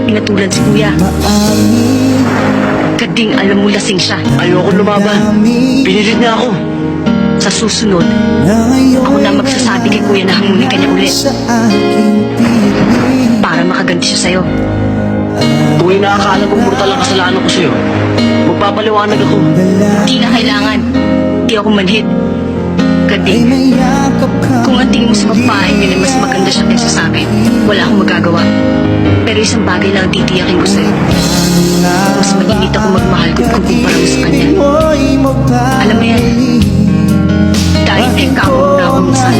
pinatulad si kuya. Kading alam mo lasing siya. Ayoko lumaban. Pinilit niya ako. Sa susunod, ako na magsasabi kay kuya na hamunin ka niya ulit. Para makaganti siya sa'yo. Kung inaakala mong brutal ang kasalanan ko sa'yo, magpapaliwanag ako. Di na kailangan. Di ako manhid. Kading, kung ang tingin mo sa babae yun ay mas maganda siya kaysa sa akin, wala akong magagawa. Pero isang bagay lang ang titiyakin ko sa'yo. Mas mainit ako magmahal kung ikukumpara mo sa kanya. Alam mo yan, dahil ikaw na ako minsan.